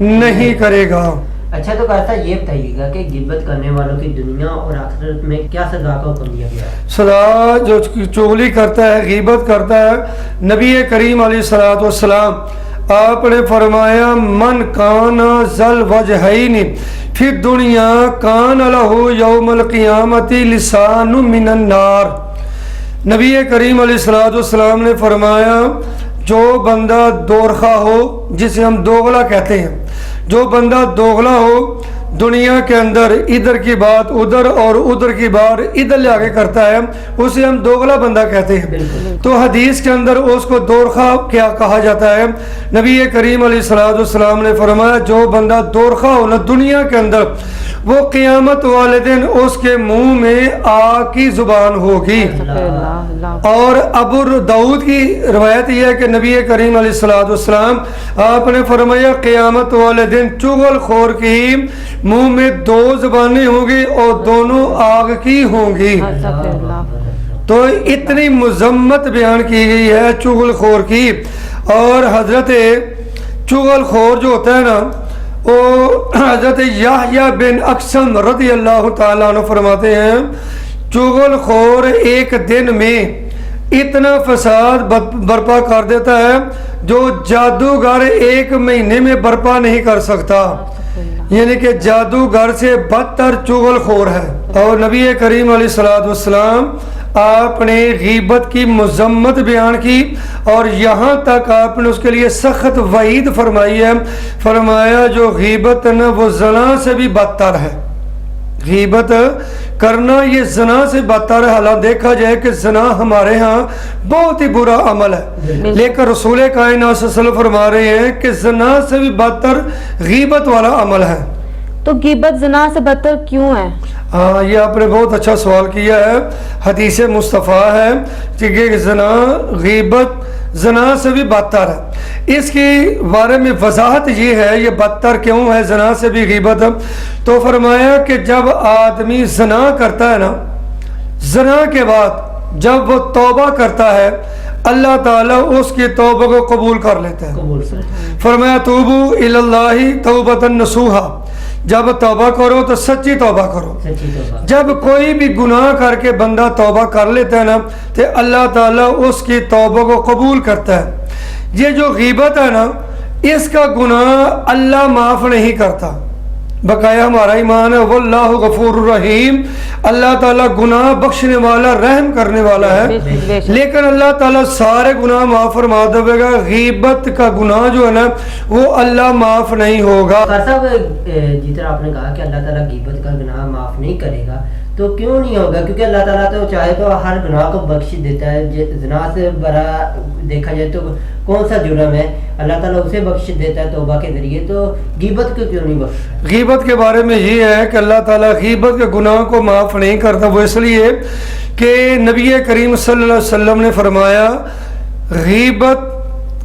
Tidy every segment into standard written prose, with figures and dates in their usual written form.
نہیں کرے گا۔ اچھا تو کہتا یہ بتائیے گا کہ غیبت کرنے والوں کی دنیا اور آخرت میں کیا سزا کا حکم دیا گیا ہے؟ سزا جو چغلی کرتا ہے، غیبت کرتا ہے، نبی کریم علیہ الصلوۃ والسلام آپ نے فرمایا من کان ذل وجہین فی الدنیا کان لہ یوم القیامت لسان من النار۔ نبی کریم علیہ الصلوۃ والسلام نے فرمایا جو بندہ دورخہ ہو، جسے ہم دوغلا کہتے ہیں، جو بندہ دوغلا ہو، دنیا کے اندر ادھر کی بات ادھر اور ادھر کی بات ادھر لے آگے کرتا ہے، اسے ہم دوغلا بندہ کہتے ہیں۔ تو حدیث کے اندر اس کو دورخہ کیا کہا جاتا ہے؟ نبی کریم علیہ الصلوۃ والسلام نے فرمایا جو بندہ دورخہ ہو نا دنیا کے اندر، وہ قیامت والے دن اس کے منہ میں آگ کی زبان ہوگی۔ اور ابو داؤد کی روایت یہ ہے کہ نبی کریم علیہ الصلوۃ والسلام آپ نے فرمایا قیامت والے دن چغل خور کی منہ میں دو زبانیں ہوں گی اور دونوں آگ کی ہوں گی۔ تو اتنی مذمت بیان کی گئی ہے چغل خور کی۔ اور حضرت چغل خور جو ہوتا ہے نا، وہ حضرت یحییٰ بن اقسم رضی اللہ تعالیٰ عنہ فرماتے ہیں چغل خور ایک دن میں اتنا فساد برپا کر دیتا ہے جو جادوگر ایک مہینے میں برپا نہیں کر سکتا، یعنی کہ جادوگر سے بدتر چغل خور ہے۔ اور نبی کریم علیہ الصلوۃ والسلام آپ نے غیبت کی مذمت بیان کی اور یہاں تک آپ نے اس کے لیے سخت وعید فرمائی ہے، فرمایا جو غیبت نا وہ زنا سے بھی بدتر ہے، غیبت کرنا یہ زنا سے بدتر ہے۔ حالانکہ دیکھا جائے کہ زنا ہمارے ہاں بہت ہی برا عمل ہے، لیکن رسول کائنات صلی اللہ علیہ وسلم فرما رہے ہیں کہ زنا سے بھی بدتر غیبت والا عمل ہے۔ تو غیبت زنا سے بدتر کیوں ہے؟ ہاں یہ آپ نے بہت اچھا سوال کیا ہے۔ حدیث مصطفیٰ ہے کہ زنا غیبت زنا سے بھی بدتر ہے۔ اس کے بارے میں وضاحت یہ ہے یہ بدتر کیوں ہے زنا سے بھی غیبت، تو فرمایا کہ جب آدمی زنا کرتا ہے نا، زنا کے بعد جب وہ توبہ کرتا ہے اللہ تعالیٰ اس کی توبہ کو قبول کر لیتا ہے۔ فرمایا توبو الی اللہ توبۃ نصوحا، جب توبہ کرو تو سچی توبہ کرو۔ جب کوئی بھی گناہ کر کے بندہ توبہ کر لیتا ہے نا تو اللہ تعالیٰ اس کی توبہ کو قبول کرتا ہے۔ یہ جو غیبت ہے نا اس کا گناہ اللہ معاف نہیں کرتا، بقایا ہمارا ایمان ہے واللہ غفور الرحیم، اللہ تعالیٰ گناہ بخشنے والا رحم کرنے والا ہے، لیکن اللہ تعالیٰ سارے گناہ معاف فرما دے گا، غیبت کا گناہ جو ہے نا وہ اللہ معاف نہیں ہوگا۔ صاحب جس طرح آپ نے کہا کہ اللہ تعالیٰ غیبت کا گناہ معاف نہیں کرے گا، تو کیوں نہیں ہوگا؟ کیونکہ اللہ تعالیٰ تو چاہے تو ہر گناہ کو بخش دیتا ہے۔ زنا سے بڑا دیکھا جائے تو کون سا جرم ہے، اللہ تعالیٰ اسے بخش دیتا ہے توبہ کے ذریعے، تو غیبت کو کیوں نہیں بخش؟ غیبت کے بارے میں یہ ہے کہ اللہ تعالیٰ غیبت کے گناہ کو معاف نہیں کرتا، وہ اس لیے کہ نبی کریم صلی اللہ علیہ وسلم نے فرمایا غیبت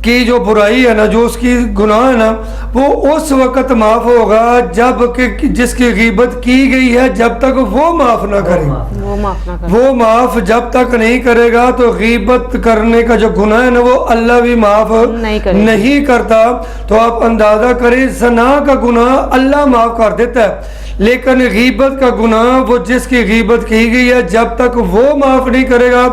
کی جو برائی ہے نا، جو اس کی گناہ ہے نا، وہ اس وقت معاف ہوگا جب کہ جس کی غیبت کی گئی ہے جب تک وہ معاف نہ کرے، وہ معاف جب تک نہیں کرے گا تو غیبت کرنے کا جو گناہ ہے نا وہ اللہ بھی معاف نہیں کرتا۔ تو آپ اندازہ کریں زنا کا گناہ اللہ معاف کر دیتا ہے، لیکن غیبت کا گناہ وہ جس کی غیبت کی گئی ہے جب تک وہ معاف نہیں کرے گا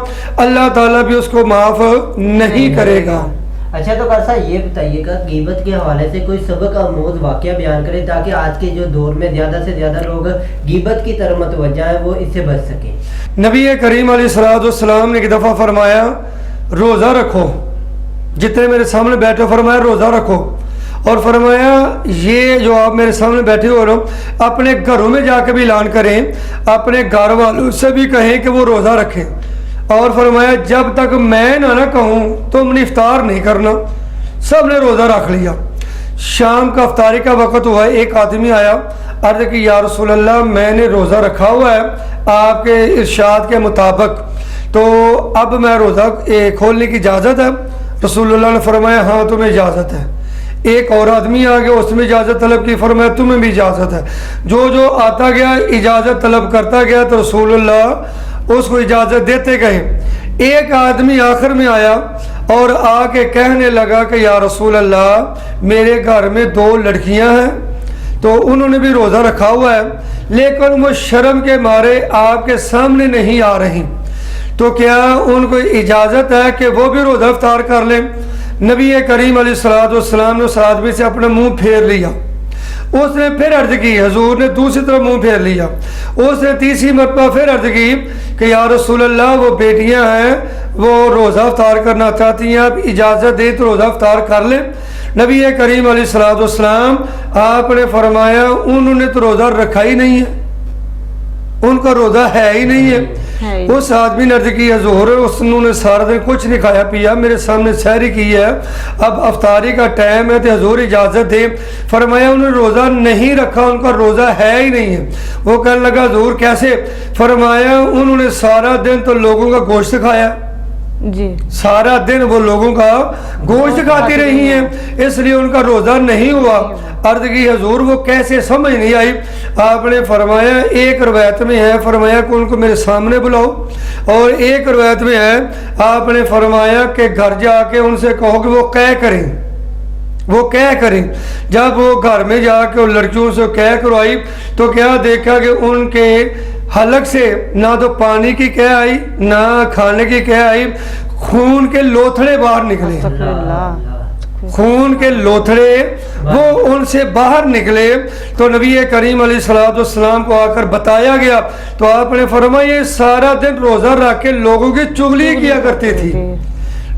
اللہ تعالیٰ بھی اس کو معاف نہیں کرے گا۔ اچھا تو کارسا یہ بتائیے گا غیبت کے حوالے سے کوئی سبق آموز واقعہ بیان کرے تاکہ آج کے جو دور میں زیادہ سے زیادہ لوگ غیبت کی طرف متوجہ ہیں وہ اس سے بچ سکیں۔ نبی کریم علیہ الصلوۃ والسلام نے ایک دفعہ فرمایا روزہ رکھو، جتنے میرے سامنے بیٹھے فرمایا روزہ رکھو، اور فرمایا یہ جو آپ میرے سامنے بیٹھے ہو رہے اپنے گھروں میں جا کے بھی اعلان کریں، اپنے گھر والوں سے بھی کہیں کہ وہ روزہ رکھیں، اور فرمایا جب تک میں نہ کہوں تم نے افطار نہیں کرنا۔ سب نے روزہ رکھ لیا، شام کا افطاری کا وقت ہوا، ایک آدمی آیا، عرض کی یا رسول اللہ میں نے روزہ رکھا ہوا ہے آپ کے ارشاد کے مطابق، تو اب میں روزہ کھولنے کی اجازت ہے؟ رسول اللہ نے فرمایا ہاں تمہیں اجازت ہے۔ ایک اور آدمی آ گیا، اس نے اجازت طلب کی، فرمایا تمہیں بھی اجازت ہے۔ جو آتا گیا اجازت طلب کرتا گیا تو رسول اللہ اس کو اجازت دیتے گئے۔ ایک آدمی آخر میں آیا، اور آ کے کہنے لگا کہ یا رسول اللہ میرے گھر میں 2 لڑکیاں ہیں، تو انہوں نے بھی روزہ رکھا ہوا ہے لیکن وہ شرم کے مارے آپ کے سامنے نہیں آ رہی، تو کیا ان کو اجازت ہے کہ وہ بھی روزہ افطار کر لیں؟ نبی کریم علیہ السلام نے اس آدمی سے اپنا منہ پھیر لیا، اس نے پھر عرض کی، حضور نے دوسری طرف منہ پھیر لیا، اس نے تیسری مرتبہ پھر عرض کی کہ یا رسول اللہ وہ بیٹیاں ہیں وہ روزہ افطار کرنا چاہتی ہیں، آپ اجازت دیں تو روزہ افطار کر لیں۔ نبی کریم علیہ السلام آپ نے فرمایا انہوں نے تو روزہ رکھا ہی نہیں ہے، ان کا روزہ ہے ہی نہیں ہے۔ اس آدمی نے عرض کی حضور انہوں نے سارا دن کچھ نہیں کھایا پیا، میرے سامنے سحری کی ہے، اب افطاری کا ٹائم ہے تو حضور اجازت دے۔ فرمایا انہوں نے روزہ نہیں رکھا، ان کا روزہ ہے ہی نہیں ہے۔ وہ کہنے لگا حضور کیسے؟ فرمایا انہوں نے سارا دن تو لوگوں کا گوشت کھایا، جی سارا دن وہ لوگوں کا گوشت کھاتی رہی ہیں، اس لیے ان کا روزہ نہیں ہوا۔ عرض کی حضور وہ کیسے؟ سمجھ نہیں آئی۔ آپ نے فرمایا ایک روایت میں ہے فرمایا کہ ان کو میرے سامنے بلاؤ، اور ایک روایت میں ہے آپ نے فرمایا کہ گھر جا کے ان سے کہو کہ وہ کہہ کریں۔ جب وہ گھر میں جا کے ان لڑکیوں سے کہہ کروائی تو کیا دیکھا کہ ان کے حلق سے نہ تو پانی کی کہہ آئی نہ کھانے کی کہہ آئی، خون کے لوتھڑے باہر نکلے، خون کے لوتھڑے وہ ان سے باہر نکلے۔ تو نبی کریم علیہ السلام کو آ کر بتایا گیا تو آپ نے فرمایا یہ سارا دن روزہ رکھ کے لوگوں کی چغلی کیا کرتی تھی،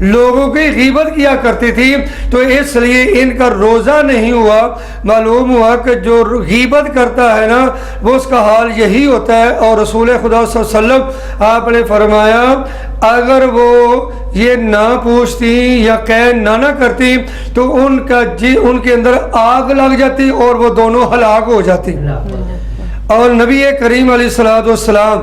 لوگوں کی غیبت کیا کرتی تھی، تو اس لیے ان کا روزہ نہیں ہوا۔ معلوم ہوا کہ جو غیبت کرتا ہے نا وہ اس کا حال یہی ہوتا ہے۔ اور رسول خدا صلی اللہ علیہ وسلم آپ نے فرمایا اگر وہ یہ نہ پوچھتی یا کہہ نہ کرتی تو ان کے اندر آگ لگ جاتی اور وہ دونوں ہلاک ہو جاتی۔ اور نبی کریم علیہ السلام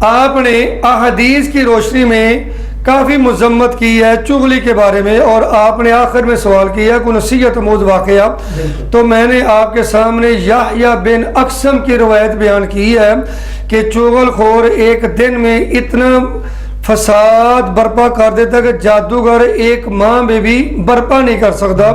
آپ نے احادیث کی روشنی میں کافی مذمت کی ہے چغلی کے بارے میں، اور آپ نے آخر میں سوال کیا کہ نصیحت آموز واقعہ، تو میں نے آپ کے سامنے یحییٰ بن اقسم کی روایت بیان کی ہے کہ چغل خور ایک دن میں اتنا فساد برپا کر دیتا کہ جادوگر ایک ماہ میں بھی برپا نہیں کر سکتا۔